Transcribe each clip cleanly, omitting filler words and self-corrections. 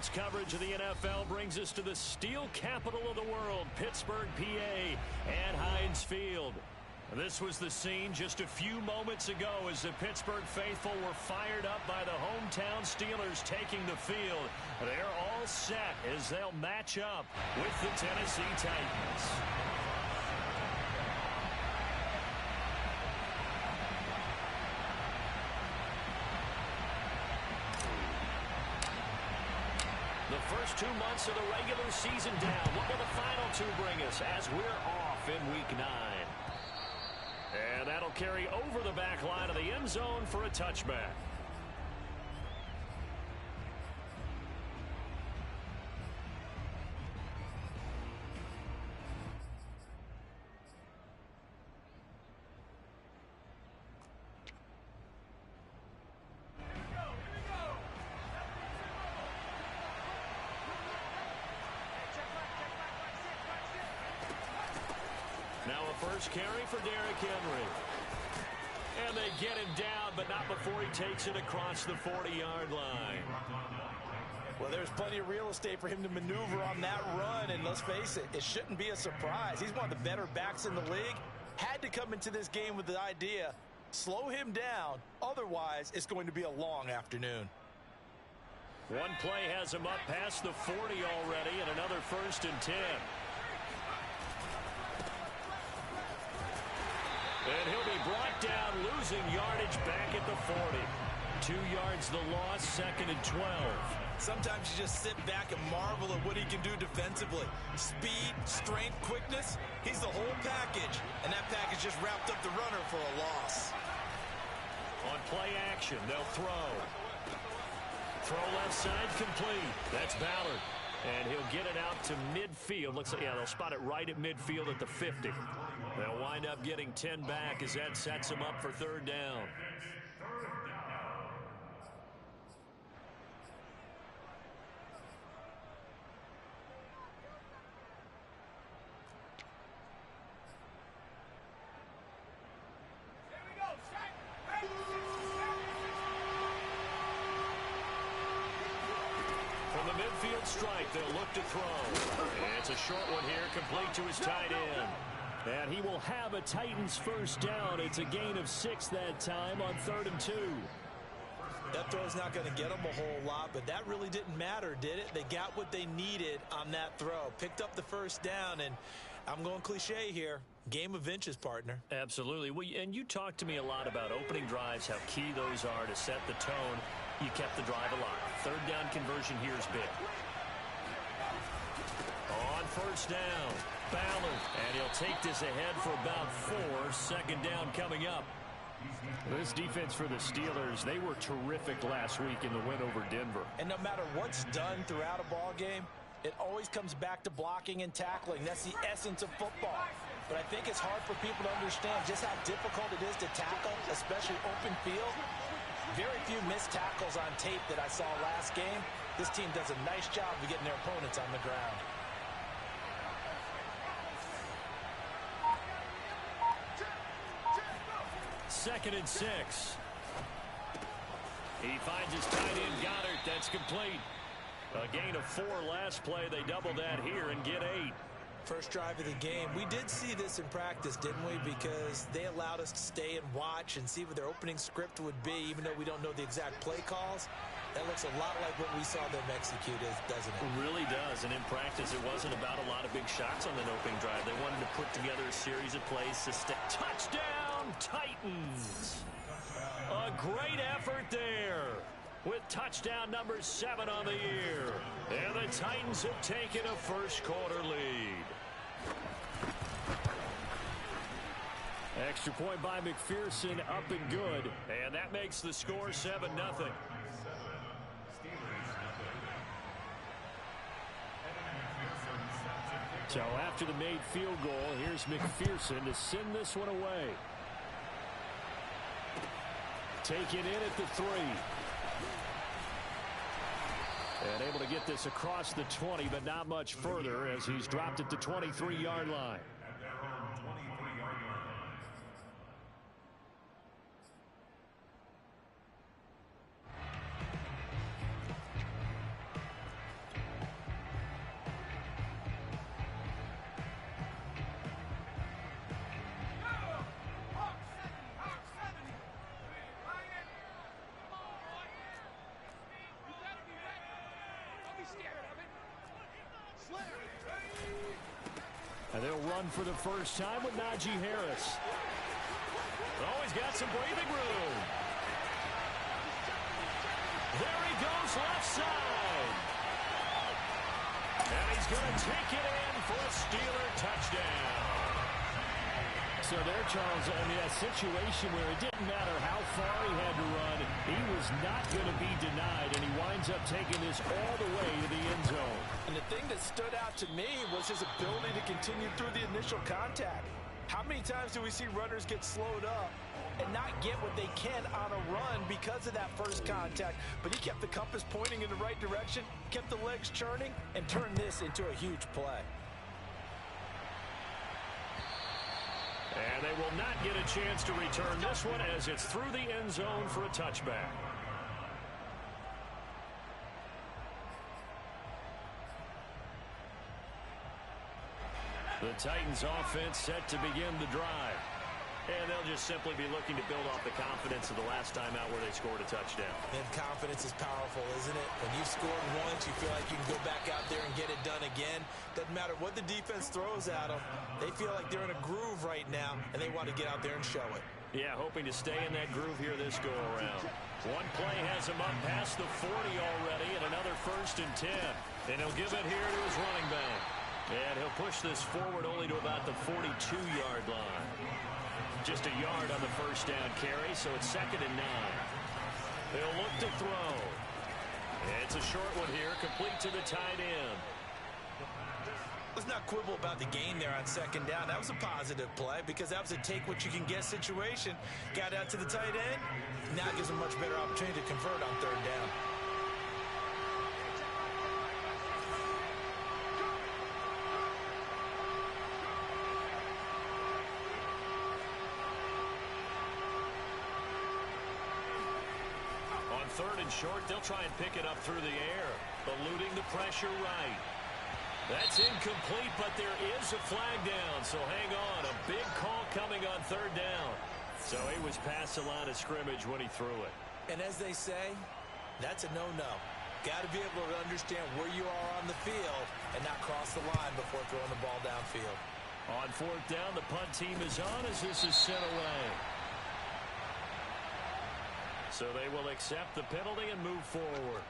Sports coverage of the NFL brings us to the steel capital of the world, Pittsburgh, PA, at Heinz Field. This was the scene just a few moments ago as the Pittsburgh faithful were fired up by the hometown Steelers taking the field. They're all set as they'll match up with the Tennessee Titans. The first 2 months of the regular season down. What will the final two bring us as we're off in Week 9? And that'll carry over the back line of the end zone for a touchback. Now a first carry for Derrick Henry. And they get him down, but not before he takes it across the 40-yard line. Well, there's plenty of real estate for him to maneuver on that run, and let's face it, it shouldn't be a surprise. He's one of the better backs in the league. Had to come into this game with the idea, slow him down, otherwise it's going to be a long afternoon. One play has him up past the 40 already, and another 1st and 10. And he'll be brought down, losing yardage back at the 40. 2 yards the loss, 2nd and 12. Sometimes you just sit back and marvel at what he can do defensively. Speed, strength, quickness, he's the whole package. And that package just wrapped up the runner for a loss. On play action, they'll throw. Throw left side complete. That's Ballard. And he'll get it out to midfield. Looks like, yeah, they'll spot it right at midfield at the 50. They'll wind up getting 10 back as that sets them up for 3rd down. From the midfield strike, they'll look to throw. And it's a short one here, complete to his tight end. And he will have a Titans first down. It's a gain of 6 that time on 3rd and 2. That throw's not going to get them a whole lot, but that really didn't matter, did it? They got what they needed on that throw. Picked up the first down, and I'm going cliche here. Game of inches, partner. Absolutely. Well, and you talked to me a lot about opening drives, how key those are to set the tone. You kept the drive alive. 3rd down conversion here is big. On 1st down, Ballard, and he'll take this ahead for about 4. 2nd down coming up. This defense for the Steelers, they were terrific last week in the win over Denver. And no matter what's done throughout a ball game, it always comes back to blocking and tackling. That's the essence of football. But I think it's hard for people to understand just how difficult it is to tackle, especially open field. Very few missed tackles on tape that I saw last game. This team does a nice job of getting their opponents on the ground. Second and 6. He finds his tight end, Goddard. That's complete. A gain of 4 last play. They double that here and get 8. First drive of the game. We did see this in practice, didn't we? Because they allowed us to stay and watch and see what their opening script would be, even though we don't know the exact play calls. That looks a lot like what we saw them execute, doesn't it? It really does. And in practice, it wasn't about a lot of big shots on that opening drive. They wanted to put together a series of plays to stay. Touchdown, Titans! A great effort there with touchdown number 7 on the year. And the Titans have taken a first-quarter lead. Extra point by McPherson, up and good. And that makes the score 7-0. So after the made field goal, here's McPherson to send this one away. Taken in at the 3. And able to get this across the 20, but not much further as he's dropped it to 23-yard line. And they'll run for the first time with Najee Harris. Oh, he's got some breathing room. There he goes, left side. And he's going to take it in for a Steeler touchdown. So there, Charles, I mean, a situation where it didn't matter how far he had to run, he was not going to be denied, and he winds up taking this all the way to the end zone. And the thing that stood out to me was his ability to continue through the initial contact. How many times do we see runners get slowed up and not get what they can on a run because of that first contact? But he kept the compass pointing in the right direction, kept the legs churning, and turned this into a huge play. And they will not get a chance to return this one as it's through the end zone for a touchback. The Titans offense set to begin the drive. And they'll just simply be looking to build off the confidence of the last time out where they scored a touchdown. And confidence is powerful, isn't it? When you've scored once, you feel like you can go back out there and get it done again. Doesn't matter what the defense throws at them. They feel like they're in a groove right now, and they want to get out there and show it. Yeah, hoping to stay in that groove here this go-around. One play has him up past the 40 already, and another 1st and 10. And he'll give it here to his running back. And he'll push this forward only to about the 42-yard line. Just a yard on the first down carry, so it's 2nd and 9. They'll look to throw. It's a short one here, complete to the tight end. Let's not quibble about the gain there on 2nd down. That was a positive play because that was a take-what-you-can-get situation. Got out to the tight end. Now gives them much better opportunity to convert on 3rd down. On 3rd and short, they'll try and pick it up through the air, eluding the pressure right. That's incomplete, but there is a flag down, so hang on. A big call coming on 3rd down. So he was past the line of scrimmage when he threw it. And as they say, that's a no-no. Got to be able to understand where you are on the field and not cross the line before throwing the ball downfield. On 4th down, the punt team is on as this is sent away. So they will accept the penalty and move forward.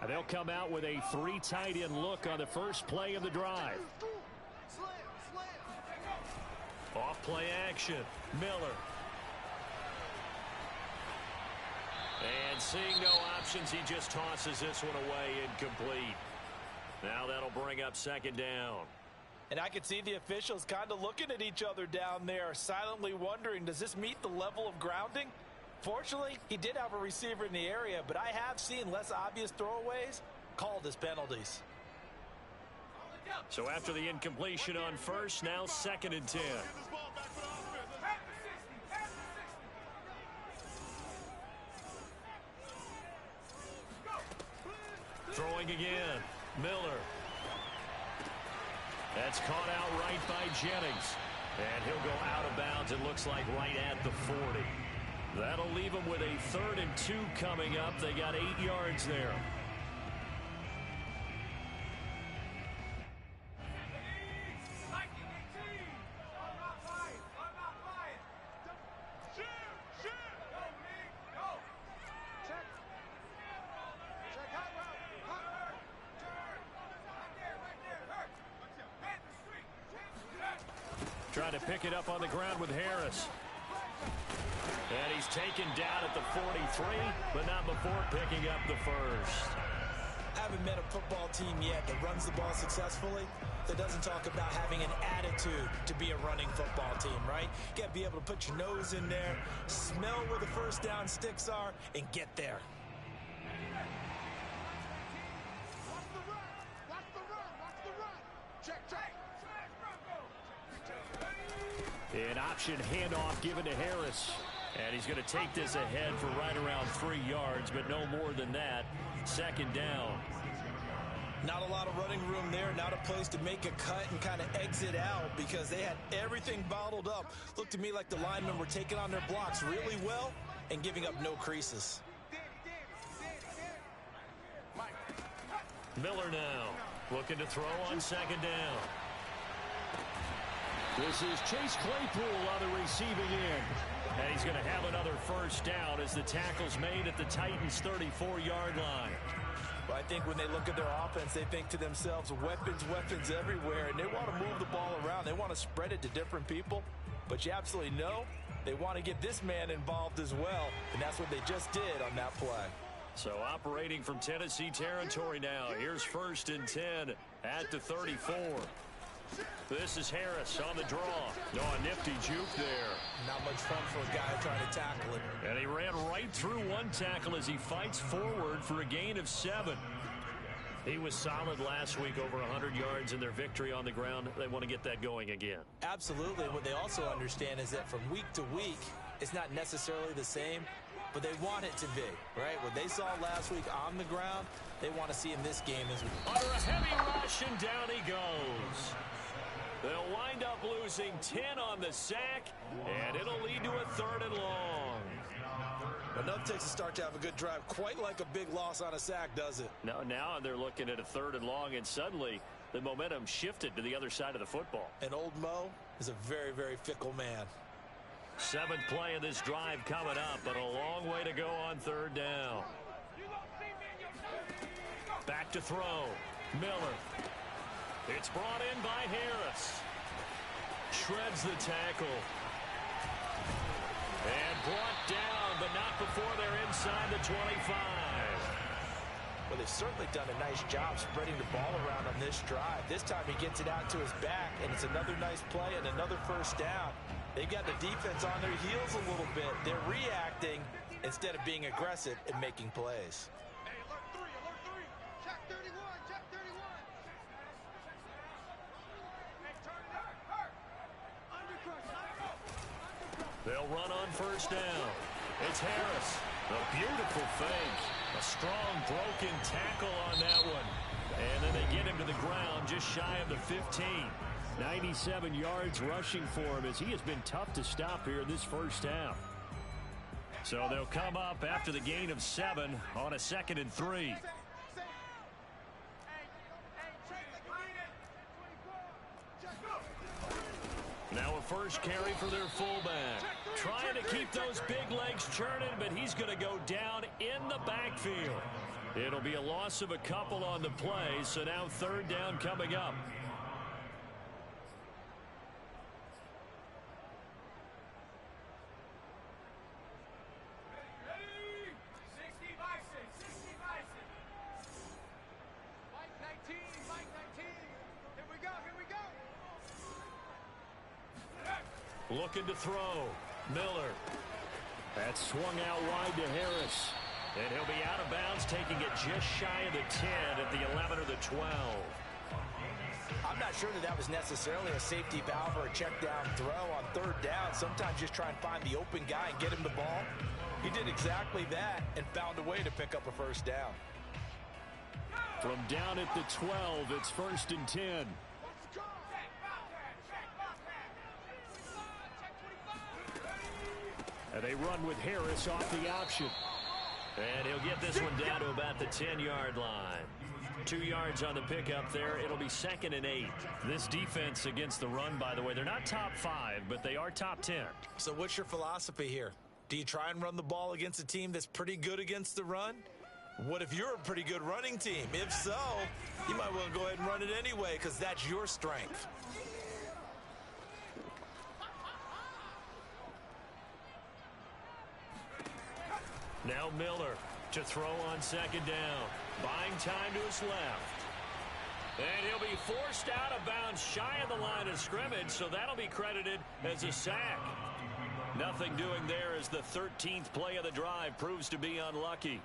And they'll come out with a 3 tight end look on the first play of the drive. Off play action. Miller. And seeing no options, he just tosses this one away, incomplete. Now that'll bring up 2nd down. And I could see the officials kind of looking at each other down there, silently wondering, does this meet the level of grounding? Fortunately, he did have a receiver in the area, but I have seen less obvious throwaways called as penalties. So after the incompletion on 1st, now 2nd and 10. Throwing again. Miller. That's caught out right by Jennings. And he'll go out of bounds, it looks like, right at the 40. That'll leave them with a 3rd and 2 coming up. They got 8 yards there. Trying to pick it up on the ground with Harris. And he's taken down at the 43, but not before picking up the 1st. I haven't met a football team yet that runs the ball successfully, that doesn't talk about having an attitude to be a running football team, right? You got to be able to put your nose in there, smell where the first down sticks are, and get there. An option handoff given to Harris. And he's going to take this ahead for right around 3 yards, but no more than that. 2nd down. Not a lot of running room there, not a place to make a cut and kind of exit out because they had everything bottled up. Looked to me like the linemen were taking on their blocks really well and giving up no creases. Miller now looking to throw on second down. This is Chase Claypool on the receiving end. And he's going to have another first down as the tackle's made at the Titans' 34-yard line. But I think when they look at their offense, they think to themselves, weapons, weapons everywhere, and they want to move the ball around. They want to spread it to different people, but you absolutely know they want to get this man involved as well, and that's what they just did on that play. So operating from Tennessee territory now. Here's 1st and 10 at the 34. This is Harris on the draw. No, a nifty juke there. Not much fun for a guy trying to tackle it. And he ran right through one tackle as he fights forward for a gain of 7. He was solid last week, over 100 yards in their victory on the ground. They want to get that going again. Absolutely. What they also understand is that from week to week, it's not necessarily the same, but they want it to be, right? What they saw last week on the ground, they want to see in this game as well. Under a heavy rush, and down he goes. They'll wind up losing 10 on the sack, and it'll lead to a 3rd and long. Enough takes a start to have a good drive. Quite like a big loss on a sack, does it? Now they're looking at a 3rd and long, and suddenly the momentum shifted to the other side of the football. And old Mo is a very, very fickle man. 7th play of this drive coming up, but a long way to go on 3rd down. Back to throw. Miller. It's brought in by Harris. Shreds the tackle. And brought down, but not before they're inside the 25. Well, they've certainly done a nice job spreading the ball around on this drive. This time he gets it out to his back, and it's another nice play and another first down. They've got the defense on their heels a little bit. They're reacting instead of being aggressive and making plays. They'll run on first down. It's Harris. A beautiful fake. A strong broken tackle on that one. And then they get him to the ground just shy of the 15. 97 yards rushing for him as he has been tough to stop here in this first half. So they'll come up after the gain of 7 on a 2nd and 3. Now a first carry for their fullback. Trying to keep those big legs churning, but he's going to go down in the backfield. It'll be a loss of a couple on the play, so now 3rd down coming up. Looking to throw. Miller. That's swung out wide to Harris. And he'll be out of bounds, taking it just shy of the 10 at the 11 or the 12. I'm not sure that was necessarily a safety valve or a check down throw on 3rd down. Sometimes just try and find the open guy and get him the ball. He did exactly that and found a way to pick up a first down. From down at the 12, it's 1st and 10. And they run with Harris off the option. And he'll get this one down to about the 10-yard line. 2 yards on the pickup there. It'll be 2nd and 8. This defense against the run, by the way, they're not top 5, but they are top 10. So what's your philosophy here? Do you try and run the ball against a team that's pretty good against the run? What if you're a pretty good running team? If so, you might want to go ahead and run it anyway because that's your strength. Now Miller to throw on 2nd down. Buying time to his left. And he'll be forced out of bounds shy of the line of scrimmage, so that'll be credited as a sack. Nothing doing there as the 13th play of the drive proves to be unlucky.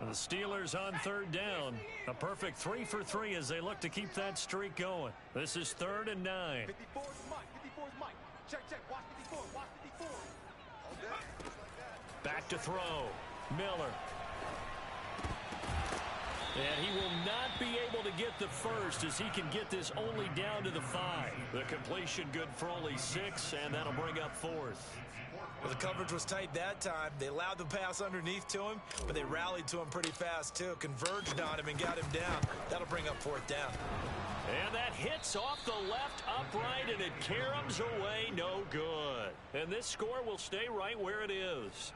The Steelers on third down. A perfect 3 for 3 as they look to keep that streak going. This is 3rd and 9. 54 is Mike. 54 is Mike. Check, check. Watch 54. Watch 54. Back to throw. Miller. And he will not be able to get the first as he can get this only down to the 5. The completion good for only 6, and that'll bring up 4th. Well, the coverage was tight that time. They allowed the pass underneath to him, but they rallied to him pretty fast, too. Converged on him and got him down. That'll bring up 4th down. And that hits off the left upright, and it caroms away no good. And this score will stay right where it is.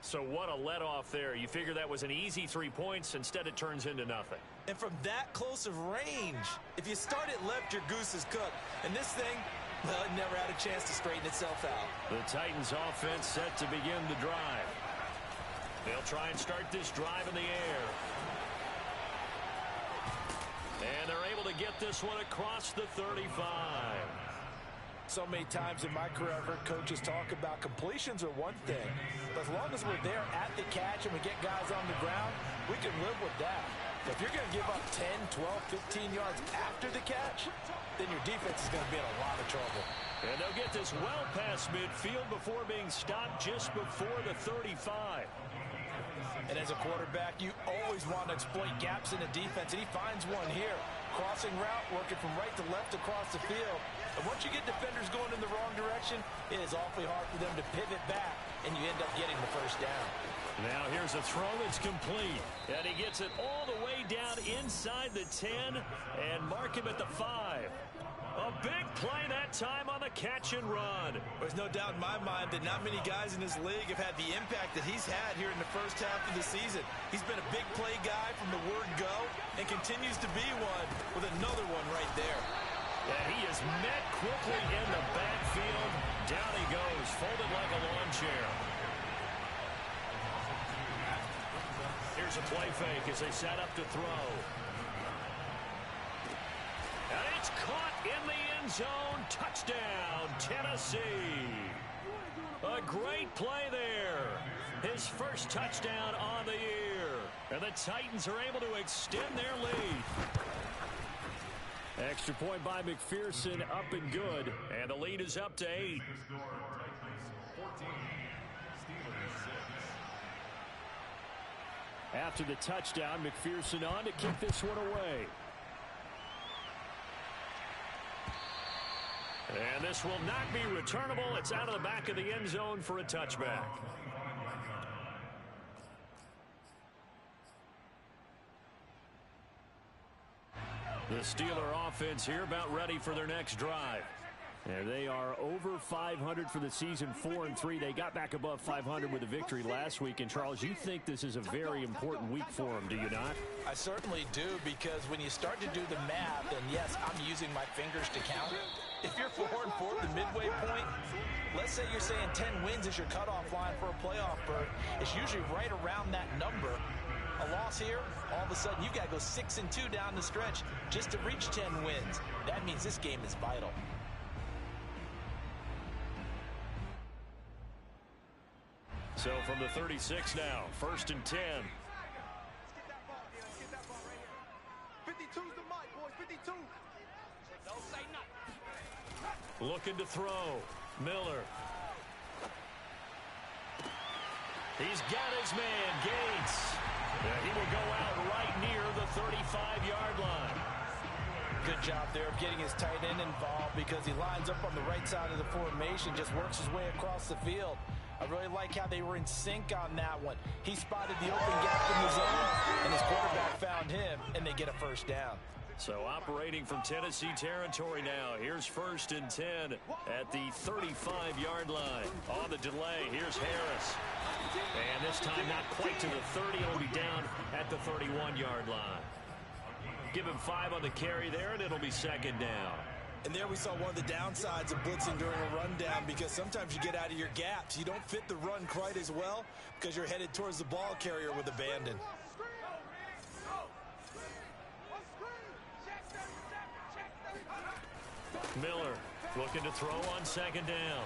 So what a let-off there. You figure that was an easy 3 points. Instead, it turns into nothing. And from that close of range, if you start it left, your goose is cooked. And this thing, well, it never had a chance to straighten itself out. The Titans offense set to begin the drive. They'll try and start this drive in the air. And they're able to get this one across the 35. So many times in my career, I've heard coaches talk about completions are one thing. But as long as we're there at the catch and we get guys on the ground, we can live with that. But if you're going to give up 10, 12, 15 yards after the catch, then your defense is going to be in a lot of trouble. And they'll get this well past midfield before being stopped just before the 35. And as a quarterback, you always want to exploit gaps in the defense, and he finds one here. Crossing route, working from right to left across the field. And once you get defenders going in the wrong direction, it is awfully hard for them to pivot back, and you end up getting the first down. Now here's a throw that's complete. And he gets it all the way down inside the 10 and mark him at the 5. A big play that time on the catch and run. There's no doubt in my mind that not many guys in this league have had the impact that he's had here in the first half of the season. He's been a big play guy from the word go and continues to be one with another one right there. And he is met quickly in the backfield. Down he goes, folded like a lawn chair. Here's a play fake as they set up to throw. And it's caught in the end zone. Touchdown, Tennessee. A great play there. His first touchdown on the year. And the Titans are able to extend their lead. Extra point by McPherson, up and good. And the lead is up to 8. After the touchdown, McPherson on to kick this one away. And this will not be returnable. It's out of the back of the end zone for a touchback. The Steeler offense here about ready for their next drive. And they are over 500 for the season, 4-3. They got back above 500 with a victory last week. And, Charles, you think this is a very important week for them, do you not? I certainly do, because when you start to do the math, and yes, I'm using my fingers to count. If you're 4-4 at the midway point, let's say you're saying 10 wins is your cutoff line for a playoff berth. It's usually right around that number. A loss here, all of a sudden you've got to go 6-2 down the stretch just to reach 10 wins. That means this game is vital. So from the 36 now, 1st and 10. Let's get that ball here. Let's get that ball right here. 52's the mic, boys. 52. Don't say nothing. Looking to throw. Miller. He's got his man, Gates. And he will go out right near the 35-yard line. Good job there of getting his tight end involved, because he lines up on the right side of the formation, just works his way across the field. I really like how they were in sync on that one. He spotted the open gap in the zone, and his quarterback found him, and they get a first down. So operating from Tennessee territory now. Here's 1st and 10 at the 35-yard line. On the delay, here's Harris. And this time not quite to the 30. It'll be down at the 31-yard line. Give him 5 on the carry there, and it'll be 2nd down. And there we saw one of the downsides of blitzing during a rundown, because sometimes you get out of your gaps. You don't fit the run quite as well because you're headed towards the ball carrier with abandon. Miller looking to throw on 2nd down.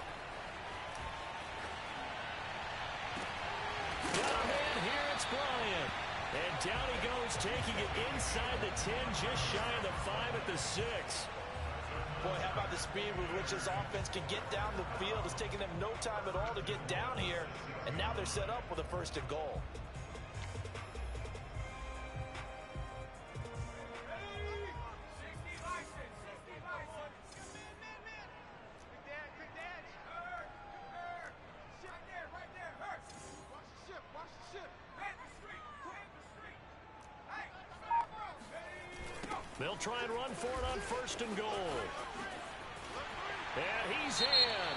Got a man here, it's Bryant. And down he goes, taking it inside the 10, just shy of the 5 at the 6. Boy, how about the speed with which this offense can get down the field? It's taking them no time at all to get down here, and now they're set up with a 1st and goal. They'll try and run for it on 1st and goal. And he's in.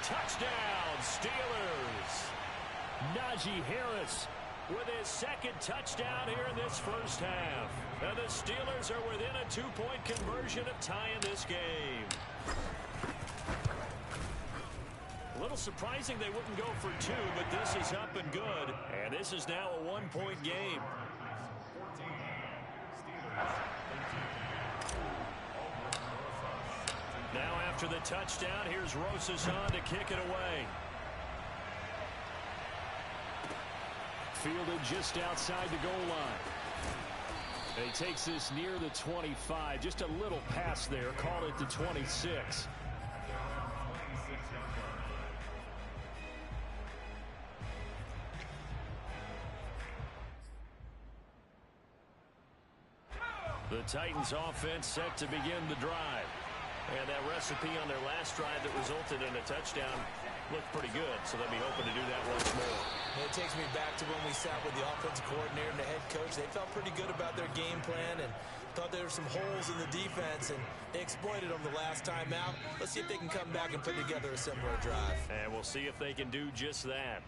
Touchdown, Steelers. Najee Harris with his 2nd touchdown here in this first half. And the Steelers are within a 2-point conversion of tying this game. A little surprising they wouldn't go for 2, but this is up and good. And this is now a 1-point game. Now after the touchdown, here's Rosas on to kick it away. Fielded just outside the goal line. And he takes this near the 25. Just a little pass there. Call it the 26. The Titans offense set to begin the drive. And that recipe on their last drive that resulted in a touchdown looked pretty good, so they'll be hoping to do that once more. It takes me back to when we sat with the offensive coordinator and the head coach. They felt pretty good about their game plan and thought there were some holes in the defense, and they exploited them the last time out. Let's see if they can come back and put together a similar drive. And we'll see if they can do just that.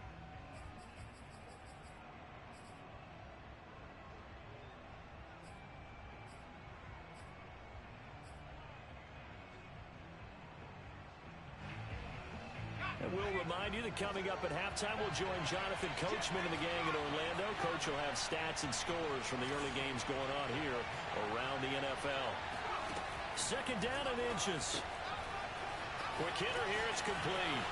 And we'll remind you that coming up at halftime, we'll join Jonathan Coachman and the gang in Orlando. Coach will have stats and scores from the early games going on here around the NFL. 2nd down and inches. Quick hitter here, it's complete.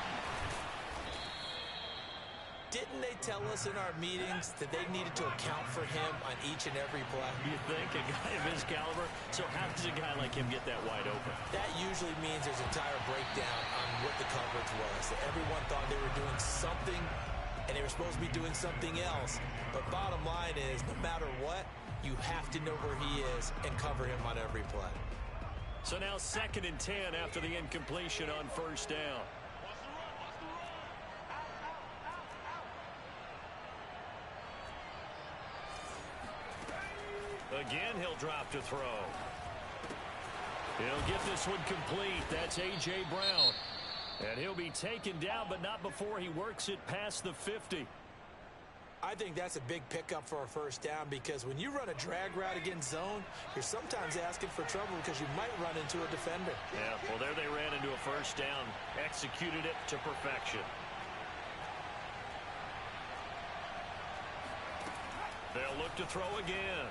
Didn't they tell us in our meetings that they needed to account for him on each and every play? You think a guy of his caliber? So how does a guy like him get that wide open? That usually means there's a entire breakdown on what the coverage was. That everyone thought they were doing something, and they were supposed to be doing something else. But bottom line is, no matter what, you have to know where he is and cover him on every play. So now 2nd and 10 after the incompletion on 1st down. Again, he'll drop to throw. He'll get this one complete. That's A.J. Brown. And he'll be taken down, but not before he works it past the 50. I think that's a big pickup for a 1st down, because when you run a drag route against zone, you're sometimes asking for trouble because you might run into a defender. Yeah, well, there they ran into a 1st down. Executed it to perfection. They'll look to throw again.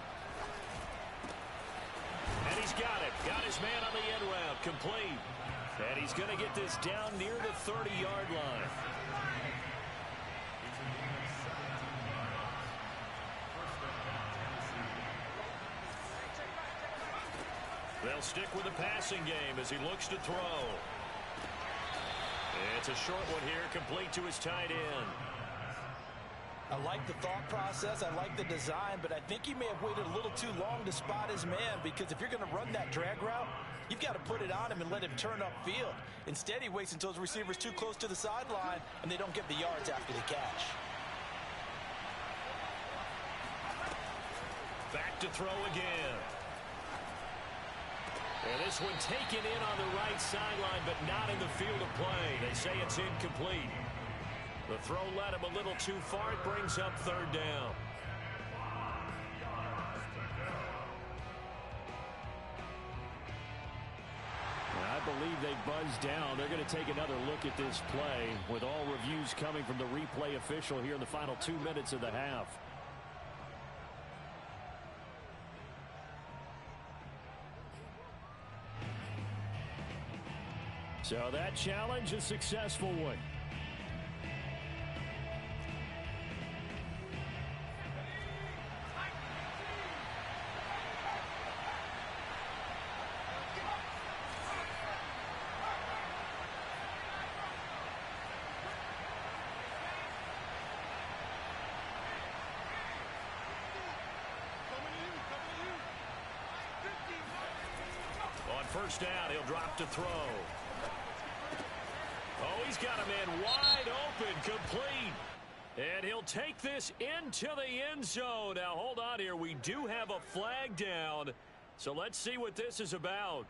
And he's got it. Got his man on the end route. Complete. And he's going to get this down near the 30-yard line. They'll stick with the passing game as he looks to throw. It's a short one here, complete to his tight end. I like the thought process. I like the design, but I think he may have waited a little too long to spot his man, because if you're going to run that drag route, you've got to put it on him and let him turn upfield. Instead, he waits until his receiver's too close to the sideline, and they don't get the yards after the catch. Back to throw again. And this one taken in on the right sideline, but not in the field of play. They say it's incomplete. The throw led him a little too far. It brings up 3rd down. I believe they buzzed down. They're going to take another look at this play, with all reviews coming from the replay official here in the final 2 minutes of the half. So that challenge, a successful one. first down. He'll drop to throw. Oh, he's got a man wide open, complete. And he'll take this into the end zone. Now, hold on here. We do have a flag down. So let's see what this is about.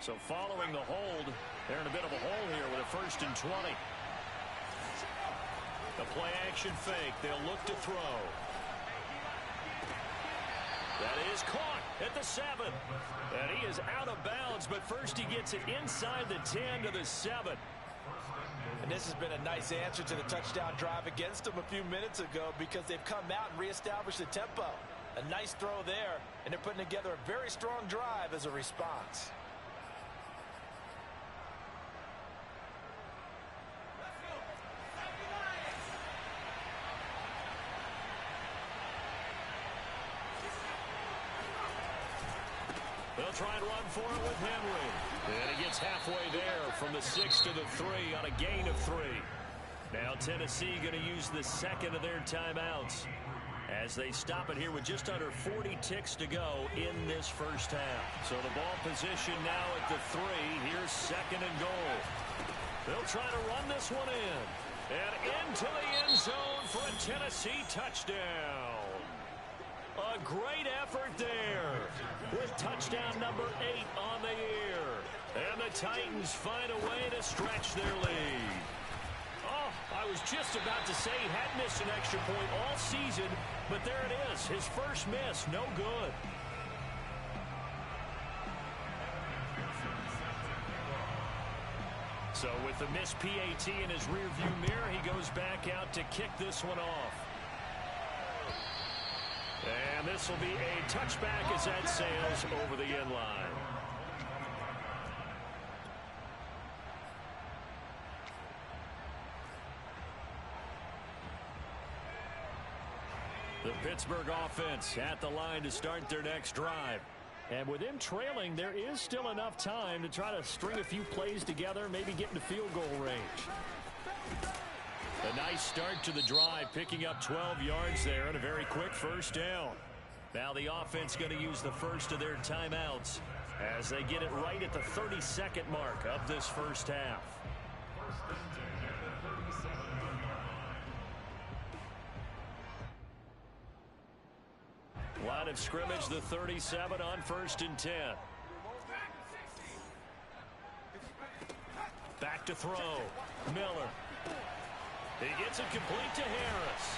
So following the hold, they're in a bit of a hole here with a 1st and 20. The play action fake. They'll look to throw. That is caught at the 7. And he is out of bounds, but first he gets it inside the 10 to the 7. And this has been a nice answer to the touchdown drive against them a few minutes ago because they've come out and reestablished the tempo. A nice throw there, and they're putting together a very strong drive as a response. They'll try and run for it with Henry. And he gets halfway there from the 6 to the 3 on a gain of 3. Now Tennessee going to use the second of their timeouts as they stop it here with just under 40 ticks to go in this first half. So the ball position now at the 3. Here's 2nd and goal. They'll try to run this one in. And into the end zone for a Tennessee touchdown. A great effort there with touchdown number 8 on the year. And the Titans find a way to stretch their lead. Oh, I was just about to say he had missed an extra point all season, but there it is. His first miss, no good. So with the missed PAT in his rearview mirror, he goes back out to kick this one off. And this will be a touchback as that sails over the end line. The Pittsburgh offense at the line to start their next drive. And with them trailing, there is still enough time to try to string a few plays together, maybe get into field goal range. A nice start to the drive, picking up 12 yards there and a very quick first down. Now the offense going to use the first of their timeouts as they get it right at the 32nd mark of this first half. Line of scrimmage, the 37 on 1st and 10. Back to throw. Miller. He gets it complete to Harris.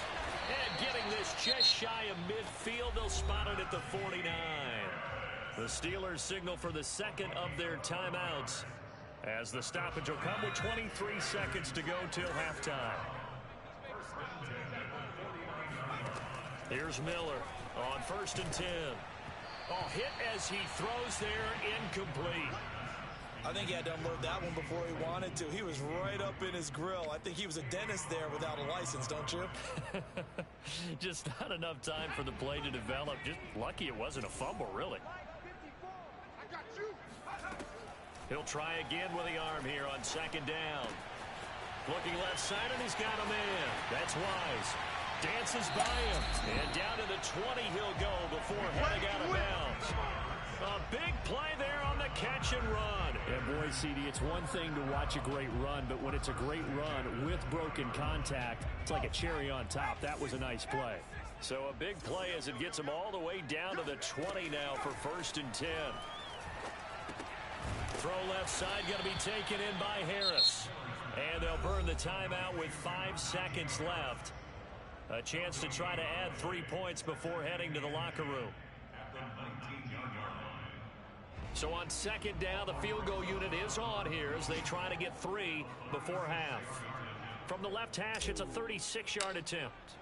And getting this just shy of midfield, they'll spot it at the 49. The Steelers signal for the second of their timeouts as the stoppage will come with 23 seconds to go till halftime. Here's Miller on 1st and 10. Oh, hit as he throws there, incomplete. I think he had to unload that one before he wanted to. He was right up in his grill. I think he was a dentist there without a license, don't you? Just not enough time for the play to develop. Just lucky it wasn't a fumble, really. He'll try again with the arm here on 2nd down. Looking left side, and he's got a man. That's Wise. Dances by him. And down to the 20 he'll go before heading out of bounds. A big play there on the catch and run. And boy, CD, it's one thing to watch a great run, but when it's a great run with broken contact, it's like a cherry on top. That was a nice play. So a big play as it gets him all the way down to the 20 now for 1st and 10. Throw left side going to be taken in by Harris. And they'll burn the timeout with 5 seconds left. A chance to try to add 3 points before heading to the locker room. So on 2nd down, the field goal unit is on here as they try to get 3 before half. From the left hash, it's a 36-yard attempt.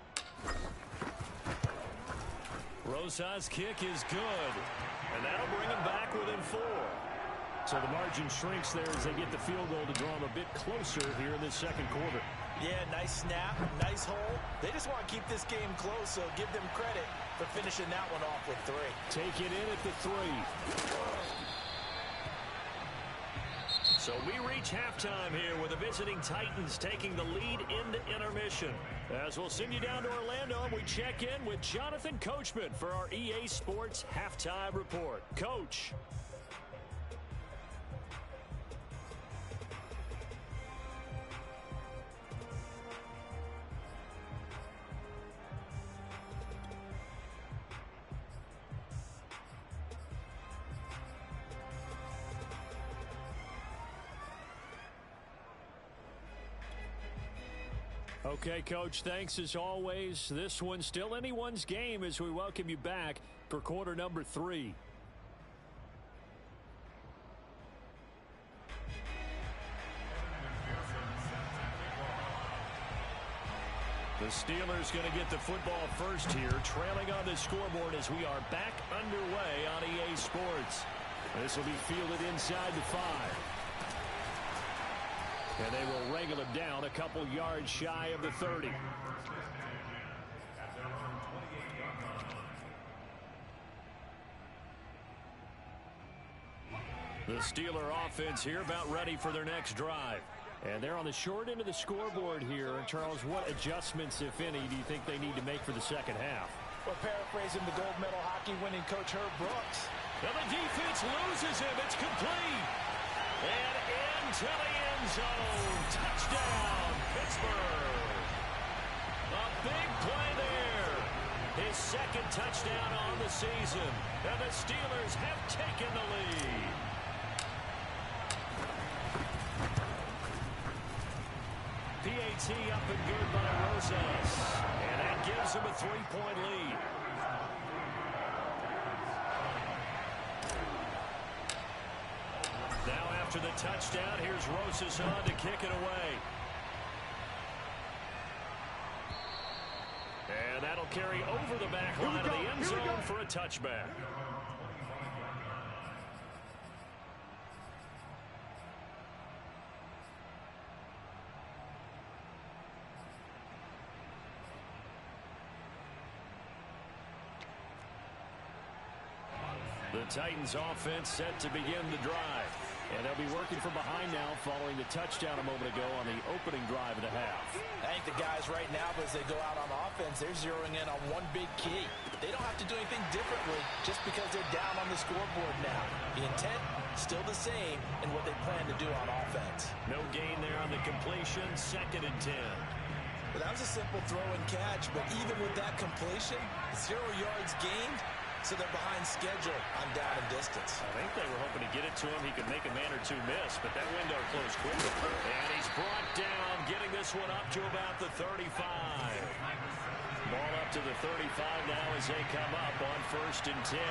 Rosas' kick is good, and that'll bring him back within 4. So the margin shrinks there as they get the field goal to draw them a bit closer here in this 2nd quarter. Yeah, nice snap, nice hole. They just want to keep this game close, so give them credit for finishing that one off with 3. Take it in at the 3. So we reach halftime here with the visiting Titans taking the lead into intermission. As we'll send you down to Orlando, and we check in with Jonathan Coachman for our EA Sports Halftime Report. Coach. Okay, Coach, thanks as always. This one's still anyone's game as we welcome you back for quarter number 3. The Steelers going to get the football first here, trailing on the scoreboard as we are back underway on EA Sports. This will be fielded inside the 5. And they will wrangle him down a couple yards shy of the 30. The Steeler offense here about ready for their next drive. And they're on the short end of the scoreboard here. And Charles, what adjustments, if any, do you think they need to make for the second half? Well, paraphrasing the gold medal hockey winning coach Herb Brooks. Now the defense loses him. It's complete. And into the end zone. Touchdown, Pittsburgh. A big play there. His second touchdown on the season. And the Steelers have taken the lead. PAT up and good by Rosas. And that gives him a 3-point lead. Now after the touchdown, here's Rosas on to kick it away. And that'll carry over the back line of the end zone for a touchback. The Titans offense set to begin the drive. And they'll be working from behind now following the touchdown a moment ago on the opening drive of the half. I think the guys right now, as they go out on offense, they're zeroing in on one big key. They don't have to do anything differently just because they're down on the scoreboard now. The intent, still the same in what they plan to do on offense. No gain there on the completion, 2nd and 10. Well, that was a simple throw and catch, but even with that completion, 0 yards gained, so they're behind schedule on down and distance. I think they were hoping to get it to him. He could make a man or two miss, but that window closed quickly. And he's brought down, getting this one up to about the 35. Ball up to the 35 now as they come up on 1st and 10.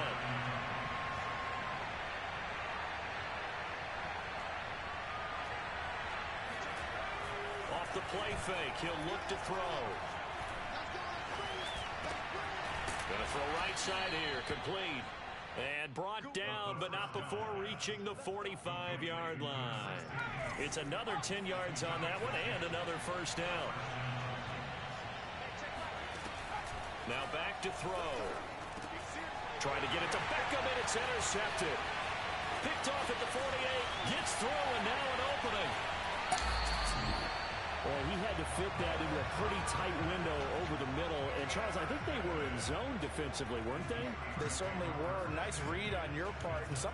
Off the play fake, he'll look to throw. Going to throw right side here, complete. And brought down, but not before reaching the 45-yard line. It's another 10 yards on that one and another first down. Now back to throw. Trying to get it to Beckham, and it's intercepted. Picked off at the 48, gets through, and now an opening. Well, he had to fit that into a pretty tight window over the middle. And, Charles, I think they were in zone defensively, weren't they? They certainly were. Nice read on your part. And some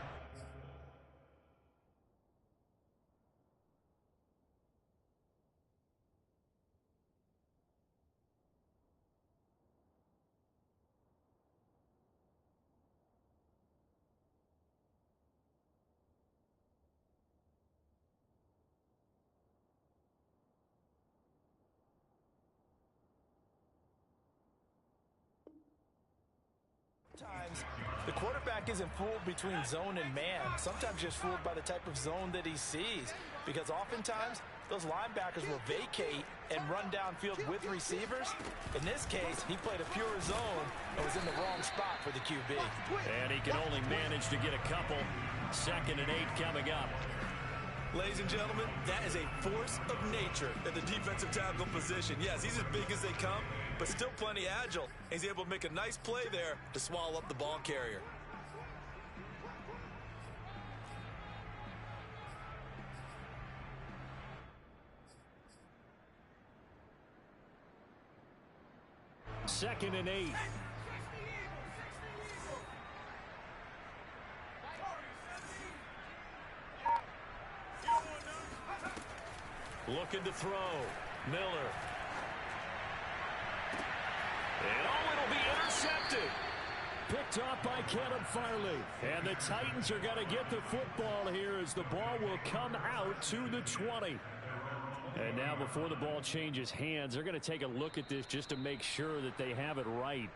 Sometimes the quarterback isn't fooled between zone and man. Sometimes just fooled by the type of zone that he sees. Because oftentimes, those linebackers will vacate and run downfield with receivers. In this case, he played a pure zone and was in the wrong spot for the QB. And he can only manage to get a couple. 2nd and 8 coming up. Ladies and gentlemen, that is a force of nature at the defensive tackle position. Yes, he's as big as they come, but still plenty agile. He's able to make a nice play there to swallow up the ball carrier. 2nd and 8. Looking to throw. Miller. And it'll be intercepted. Picked off by Caleb Farley. And the Titans are going to get the football here as the ball will come out to the 20. And now before the ball changes hands, they're going to take a look at this just to make sure that they have it right.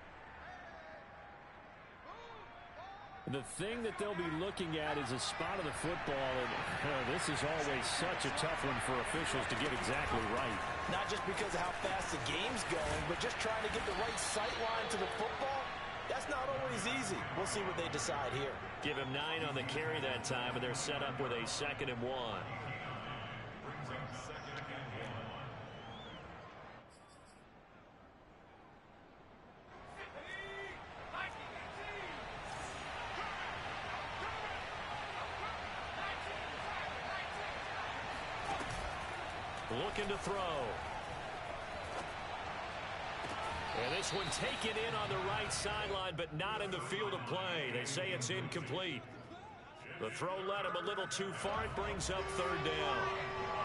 The thing that they'll be looking at is a spot of the football, and this is always such a tough one for officials to get exactly right. Not just because of how fast the game's going, but just trying to get the right sight line to the football. That's not always easy. We'll see what they decide here. Give him 9 on the carry that time, and they're set up with a 2nd and 1. Looking to throw. And this one taken in on the right sideline, but not in the field of play. They say it's incomplete. The throw led him a little too far. It brings up 3rd down.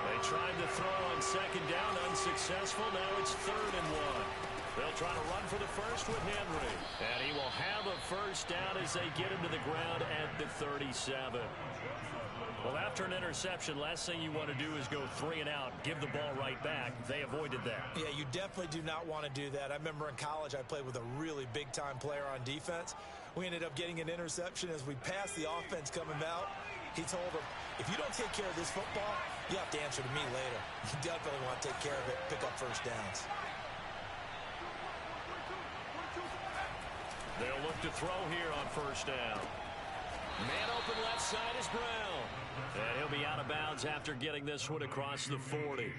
They tried to throw on 2nd down, unsuccessful. Now it's 3rd and 1. They'll try to run for the first with Henry. And he will have a first down as they get him to the ground at the 37. Well, after an interception, last thing you want to do is go 3 and out, give the ball right back. They avoided that. Yeah, you definitely do not want to do that. I remember in college I played with a really big-time player on defense. We ended up getting an interception as we passed the offense coming out. He told him, if you don't take care of this football, you have to answer to me later. You definitely want to take care of it, pick up first downs. They'll look to throw here on first down. Man open left side is Brown. And he'll be out of bounds after getting this one across the 40.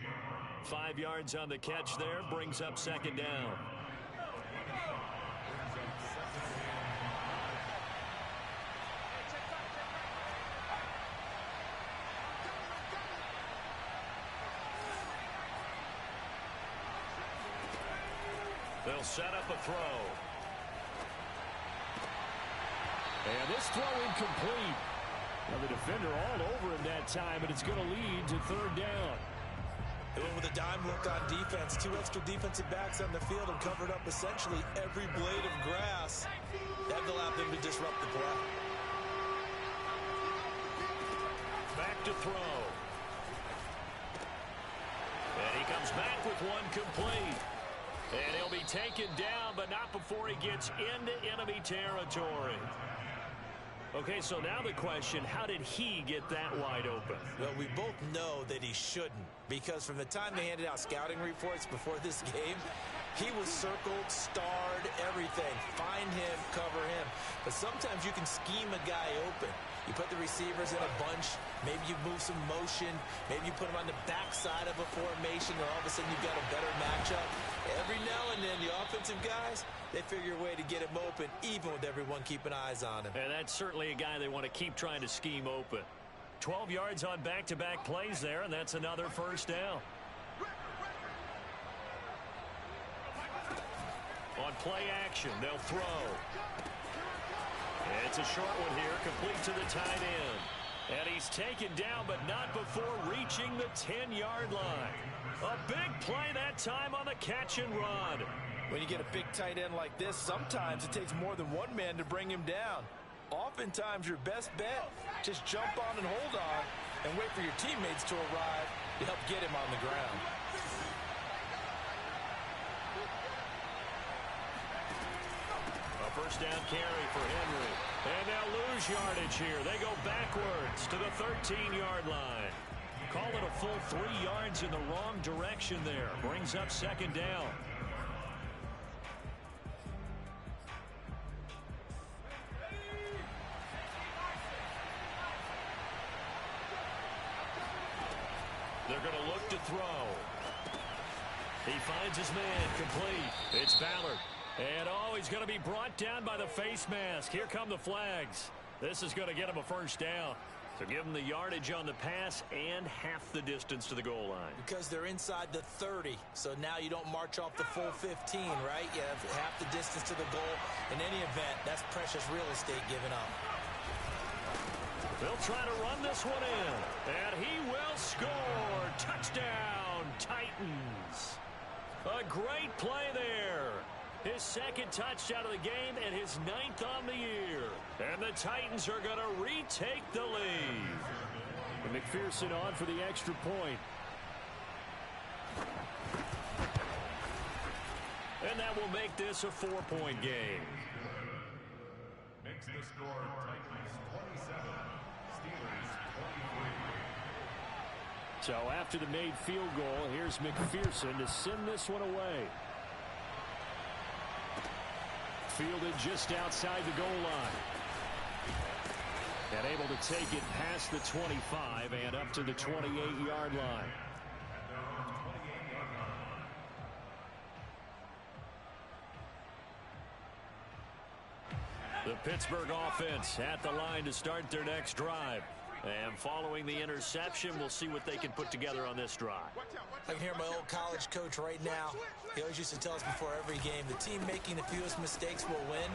5 yards on the catch there, brings up 2nd down. They'll set up a throw. And this throw incomplete. Now the defender all over him that time, and it's going to lead to 3rd down. They went with a dime look on defense. 2 extra defensive backs on the field and covered up essentially every blade of grass. That allowed them to disrupt the play. Back to throw. And he comes back with one complete. And he'll be taken down, but not before he gets into enemy territory. Okay, so now the question, how did he get that wide open? Well, we both know that he shouldn't, because from the time they handed out scouting reports before this game, he was circled, starred, everything. Find him, cover him. But sometimes you can scheme a guy open. You put the receivers in a bunch. Maybe you move some motion. Maybe you put them on the backside of a formation, or all of a sudden you've got a better matchup. Every now and then, the offensive guys, they figure a way to get him open, even with everyone keeping eyes on him. And that's certainly a guy they want to keep trying to scheme open. 12 yards on back-to-back plays there, and that's another first down. On play action, they'll throw. It's a short one here, complete to the tight end. And he's taken down, but not before reaching the 10-yard line. A big play that time on the catch and run. When you get a big tight end like this, sometimes it takes more than one man to bring him down. Oftentimes, your best bet, just jump on and hold on and wait for your teammates to arrive to help get him on the ground. A first down carry for Henry. And they'll lose yardage here. They go backwards to the 13-yard line. Call it a full 3 yards in the wrong direction there. Brings up 2nd down. They're going to look to throw. He finds his man complete. It's Ballard. And he's going to be brought down by the face mask. Here come the flags. This is going to get him a first down. So give them the yardage on the pass and half the distance to the goal line. Because they're inside the 30, so now you don't march off the full 15, right? You have half the distance to the goal. In any event, that's precious real estate given up. They'll try to run this one in, and he will score. Touchdown, Titans. A great play there. His second touchdown of the game and his 9th on the year. And the Titans are going to retake the lead. And McPherson on for the extra point. And that will make this a 4-point game. Makes the score Titans 27, Steelers 23. So after the made field goal, here's McPherson to send this one away. Fielded just outside the goal line. And able to take it past the 25 and up to the 28-yard line. The Pittsburgh offense at the line to start their next drive. And following the interception, we'll see what they can put together on this drive. I can hear my old college coach right now. He always used to tell us before every game, the team making the fewest mistakes will win.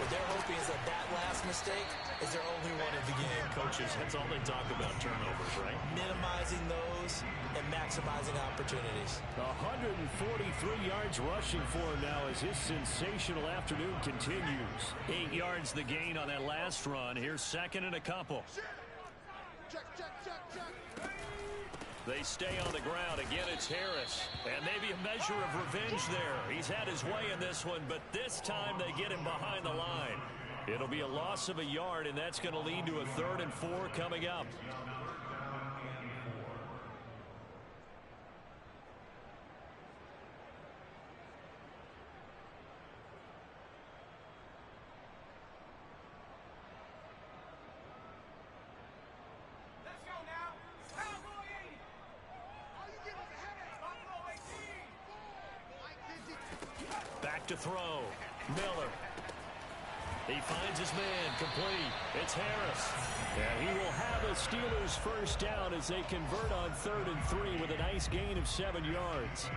What they're hoping is that last mistake is their only one of the game. Coaches, that's all they talk about, turnovers, right? Minimizing those and maximizing opportunities. 143 yards rushing for him now as his sensational afternoon continues. 8 yards the gain on that last run. Here's second and a couple. They stay on the ground. Again, it's Harris. And maybe a measure of revenge there. He's had his way in this one, but this time they get him behind the line. It'll be a loss of a yard, and that's going to lead to a 3rd and 4 coming up. To throw. Miller. He finds his man. Complete. It's Harris. And he will have a Steelers first down as they convert on 3rd and 3 with a nice gain of 7 yards.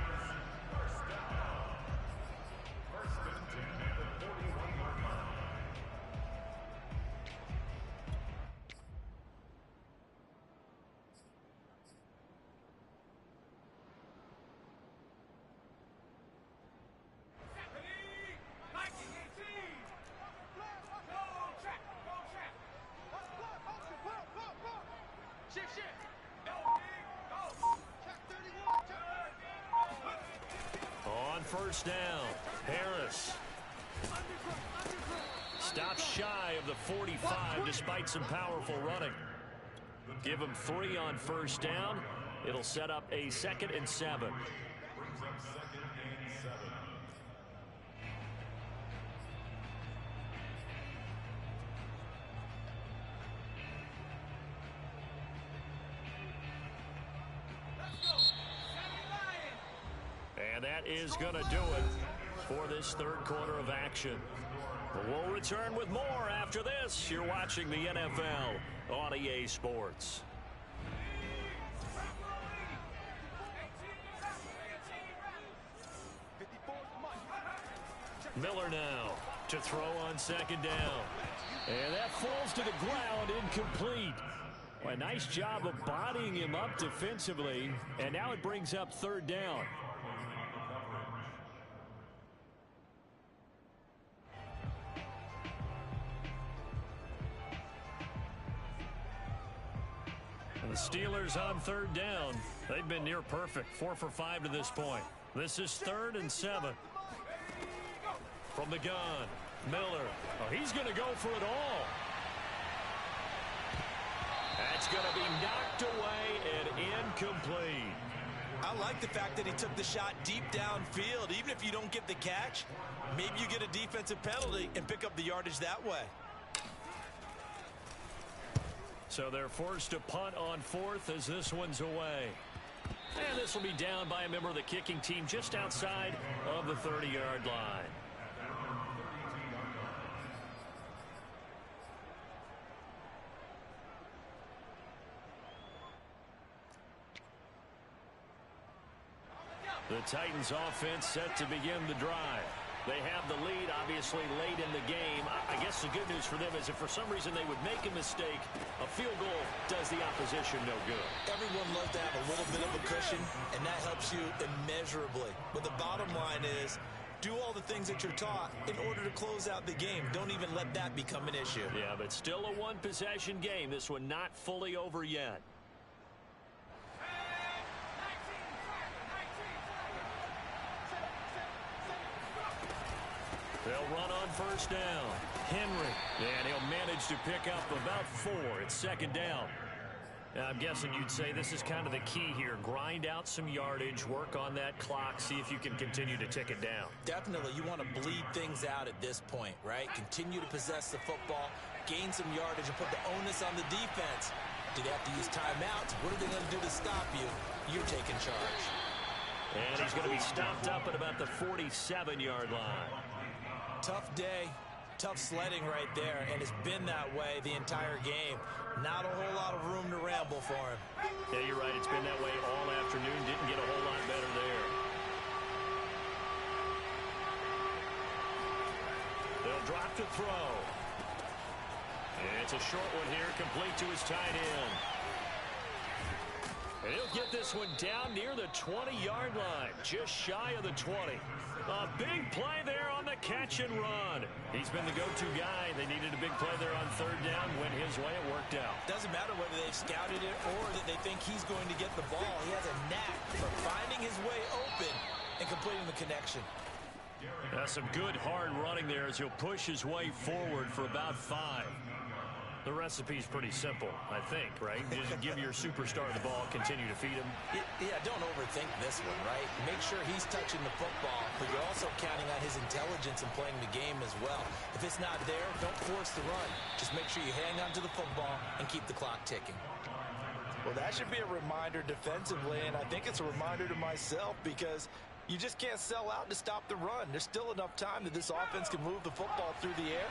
First down. Harris stops shy of the 45 despite some powerful running. Give him 3 on first down. It'll set up a 2nd and 7. And that is going to do it for this 3rd quarter of action. We'll return with more after this. You're watching the NFL on EA Sports. Miller now to throw on 2nd down. And that falls to the ground, incomplete. Well, a nice job of bodying him up defensively. And now it brings up 3rd down. The Steelers on 3rd down. They've been near perfect. 4 for 5 to this point. This is 3rd and 7. From the gun, Miller. Oh, he's going to go for it all. That's going to be knocked away and incomplete. I like the fact that he took the shot deep downfield. Even if you don't get the catch, maybe you get a defensive penalty and pick up the yardage that way. So they're forced to punt on 4th as this one's away. And this will be down by a member of the kicking team just outside of the 30-yard line. The Titans offense set to begin the drive. They have the lead, obviously, late in the game. I guess the good news for them is if for some reason they would make a mistake, a field goal does the opposition no good. Everyone loves to have a little bit of a cushion, and that helps you immeasurably. But the bottom line is, do all the things that you're taught in order to close out the game. Don't even let that become an issue. Yeah, but still a one-possession game. This one not fully over yet. They'll run on first down. Henry. And he'll manage to pick up about 4. It's second down. Now, I'm guessing you'd say this is kind of the key here. Grind out some yardage, work on that clock, see if you can continue to tick it down. Definitely. You want to bleed things out at this point, right? Continue to possess the football, gain some yardage, and put the onus on the defense. Do they have to use timeouts? What are they going to do to stop you? You're taking charge. And he's going to be stopped up at about the 47-yard line. Tough day, tough sledding right there, and it's been that way the entire game. Not a whole lot of room to ramble for him. Yeah, you're right. It's been that way all afternoon. Didn't get a whole lot better there. They'll drop to throw. And it's a short one here, complete to his tight end. And he'll get this one down near the 20-yard line, just shy of the 20. A big play there on the catch and run. He's been the go-to guy. They needed a big play there on third down. Went his way. It worked out. Doesn't matter whether they've scouted it or that they think he's going to get the ball. He has a knack for finding his way open and completing the connection. That's some good hard running there as he'll push his way forward for about 5. The recipe's pretty simple, I think, right? Just give your superstar the ball, continue to feed him. Yeah, don't overthink this one, right? Make sure he's touching the football, but you're also counting on his intelligence in playing the game as well. If it's not there, don't force the run. Just make sure you hang on to the football and keep the clock ticking. Well, that should be a reminder defensively, and I think it's a reminder to myself because you just can't sell out to stop the run. There's still enough time that this offense can move the football through the air,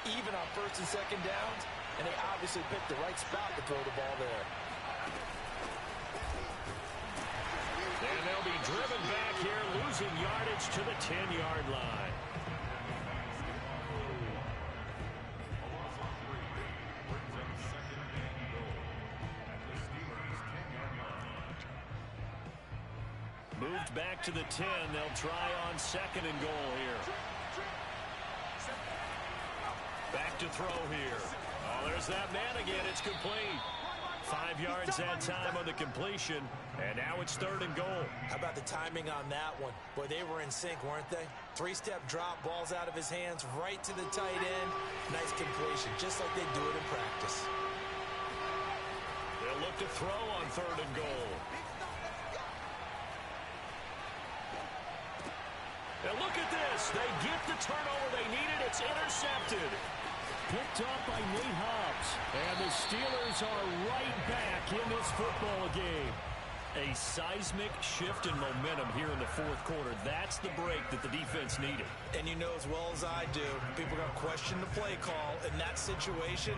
even on first and second downs. And they obviously picked the right spot to throw the ball there. And they'll be driven back here, losing yardage to the 10-yard line. Moved back to the 10. They'll try on second and goal here. Back to throw here. Oh, there's that man again. It's complete. 5 yards that time on the completion, and now it's third and goal. How about the timing on that one? Boy, they were in sync, weren't they? 3-step drop, balls out of his hands, right to the tight end. Nice completion, just like they do it in practice. They'll look to throw on third and goal. And look at this. They get the turnover they needed. It's intercepted. Picked up by Nate Hobbs. And the Steelers are right back in this football game. A seismic shift in momentum here in the fourth quarter. That's the break that the defense needed. And you know as well as I do, people are going to question the play call in that situation.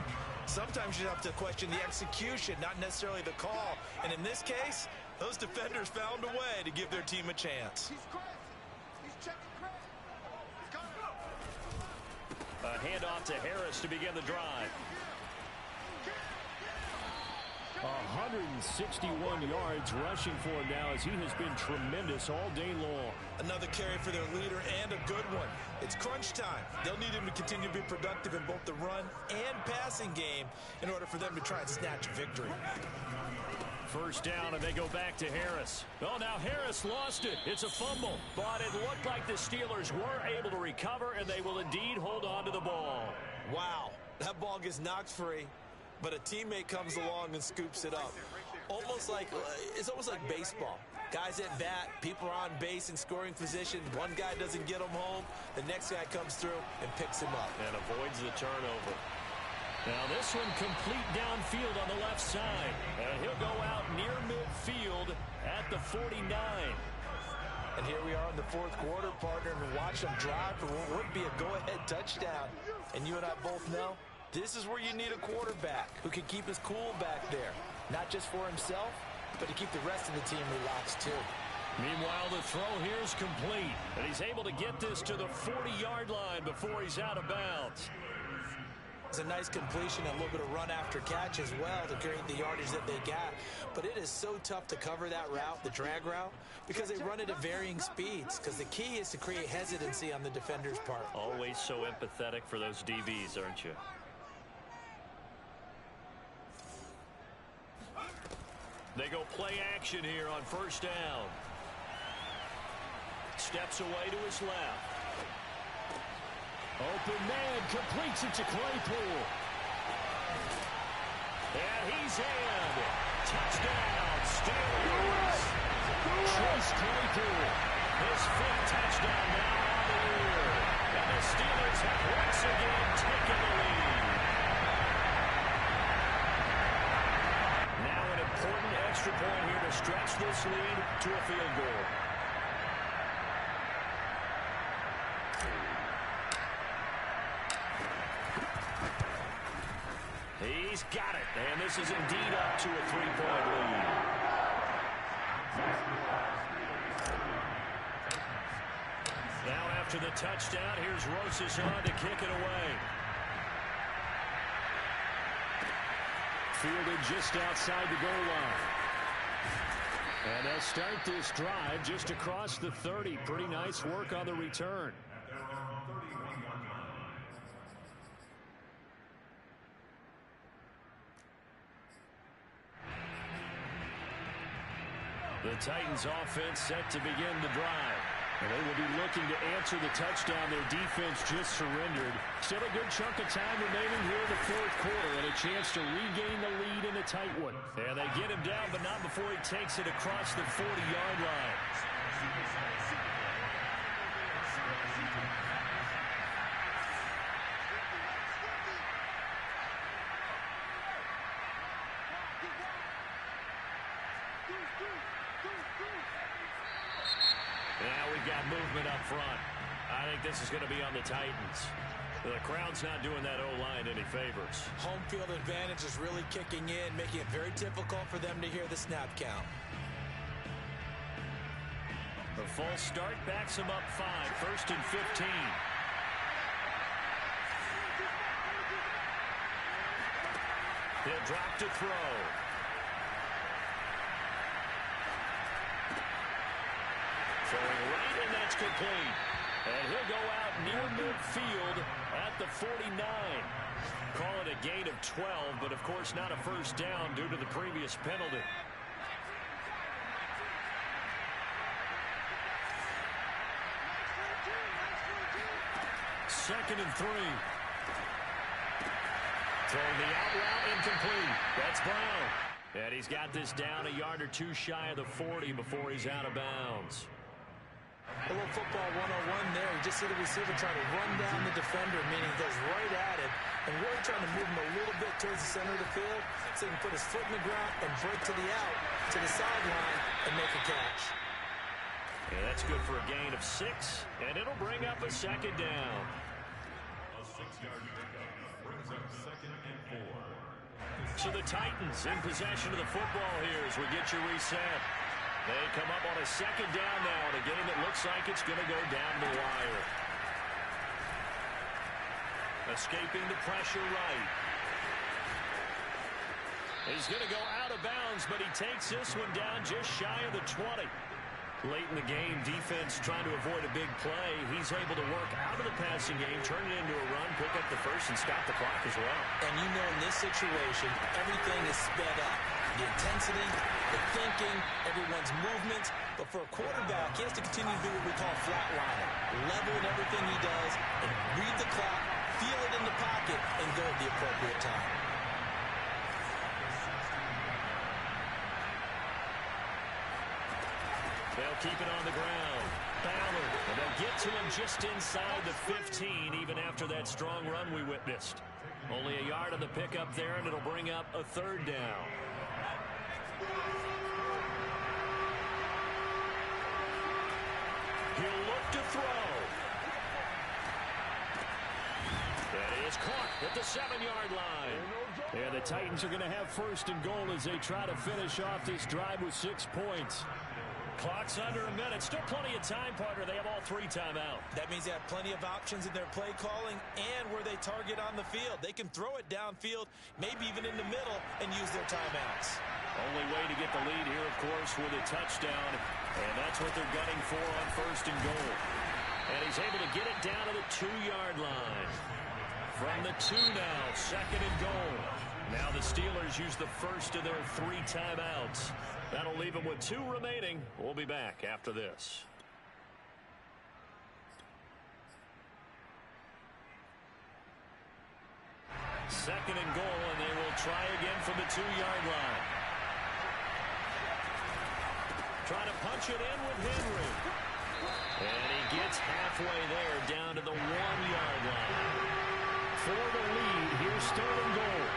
Sometimes you have to question the execution, not necessarily the call. And in this case, those defenders found a way to give their team a chance. A handoff to Harris to begin the drive. 161 yards rushing for him now as he has been tremendous all day long. Another carry for their leader and a good one. It's crunch time. They'll need him to continue to be productive in both the run and passing game in order for them to try and snatch a victory. First down, and they go back to Harris. Oh, now Harris lost it. It's a fumble, but it looked like the Steelers were able to recover, and they will indeed hold on to the ball. Wow, that ball gets knocked free, but a teammate comes along and scoops it up. It's almost like baseball. Guys at bat, people are on base in scoring position. One guy doesn't get them home. The next guy comes through and picks him up. And avoids the turnover. Now this one complete downfield on the left side. And he'll go out near midfield at the 49. And here we are in the fourth quarter, partner, and watch them drive for what would be a go-ahead touchdown. And you and I both know this is where you need a quarterback who can keep his cool back there. Not just for himself, but to keep the rest of the team relaxed too. Meanwhile, the throw here is complete, and he's able to get this to the 40-yard line before he's out of bounds. It's a nice completion, a little bit of run after catch as well to create the yardage that they got. But it is so tough to cover that route, the drag route, because they run it at varying speeds. Because the key is to create hesitancy on the defender's part. Always so empathetic for those DBs, aren't you? They go play action here on first down. Steps away to his left. Open man, completes it to Claypool. And he's in. Touchdown, Steelers. Chase Claypool. His 5th touchdown now on the year. And the Steelers have once again taken the lead. Now an important extra point here to stretch this lead to a field goal. He's got it, and this is indeed up to a 3-point lead. Now after the touchdown, here's Rosas to kick it away. Fielded just outside the goal line. And they'll start this drive just across the 30. Pretty nice work on the return. The Titans offense set to begin the drive. And they will be looking to answer the touchdown their defense just surrendered. Still a good chunk of time remaining here in the 4th quarter and a chance to regain the lead in a tight one. And they get him down, but not before he takes it across the 40-yard line. Now we've got movement up front. I think this is going to be on the Titans. The crowd's not doing that O-line any favors. Home field advantage is really kicking in, making it very difficult for them to hear the snap count. The false start backs him up 5, 1st and 15. He'll drop to throw. Throwing right, and that's complete. And he'll go out near midfield at the 49. Call it a gain of 12, but of course not a first down due to the previous penalty. Second and 3. Throwing the out route, incomplete. That's Brown. And he's got this down a yard or 2 shy of the 40 before he's out of bounds. A little football 101 there. You just see the receiver try to run down the defender, meaning he goes right at it and really trying to move him a little bit towards the center of the field so he can put his foot in the ground and break to the out, to the sideline, and make a catch. Yeah, that's good for a gain of 6, and it'll bring up a 2nd down. A 6-yard pickup brings up 2nd and 4. So the Titans in possession of the football here as we get you reset. They come up on a 2nd down now in a game that looks like it's going to go down the wire. Escaping the pressure right. He's going to go out of bounds, but he takes this one down just shy of the 20. Late in the game, defense trying to avoid a big play. He's able to work out of the passing game, turn it into a run, pick up the first, and stop the clock as well. And you know in this situation, everything is sped up. The intensity, the thinking, everyone's movements. But for a quarterback, he has to continue to do what we call flatlining. Level in everything he does and read the clock, feel it in the pocket, and go at the appropriate time. They'll keep it on the ground. Ballard, and they'll get to him just inside the 15, even after that strong run we witnessed. Only a yard on the pickup there, and it'll bring up a 3rd down. He'll look to throw. That is caught at the 7-yard line. And the Titans are going to have 1st and goal as they try to finish off this drive with 6 points. Clock's under a minute. Still plenty of time, partner. They have all 3 timeouts. That means they have plenty of options in their play calling and where they target on the field. They can throw it downfield, maybe even in the middle, and use their timeouts. Only way to get the lead here, of course, with a touchdown. And that's what they're gunning for on 1st and goal. And he's able to get it down to the 2-yard line. From the 2 now, 2nd and goal. Now the Steelers use the first of their 3 timeouts. That'll leave them with 2 remaining. We'll be back after this. Second and goal, and they will try again from the 2-yard line. Trying to punch it in with Henry. And he gets halfway there, down to the 1-yard line. For the lead, here's 3rd and goal.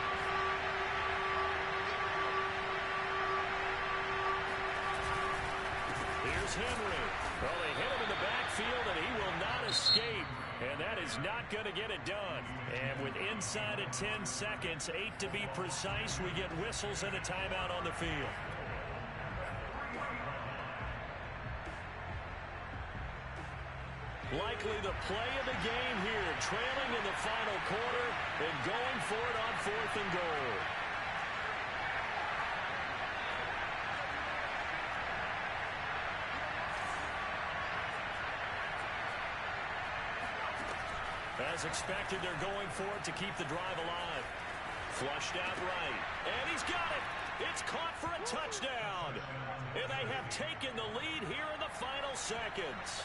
Here's Henry. Well, they hit him in the backfield, and he will not escape. And that is not going to get it done. And with inside of 10 seconds, 8 to be precise, we get whistles and a timeout on the field. Likely the play of the game here, trailing in the final quarter and going for it on 4th and goal. As expected, they're going for it to keep the drive alive. Flushed out right. And he's got it. It's caught for a touchdown. And they have taken the lead here in the final seconds.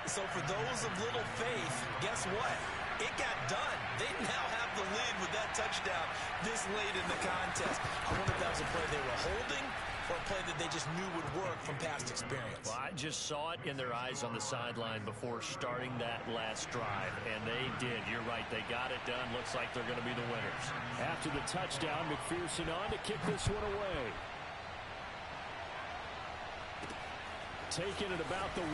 So for those of little faith, guess what? It got done. They now have the lead with that touchdown this late in the contest. I wonder if that was a play they were holding or a play that they just knew would work from past experience. Well, I just saw it in their eyes on the sideline before starting that last drive, and they did. You're right. They got it done. Looks like they're going to be the winners. After the touchdown, McPherson on to kick this one away. Taken at about the 1.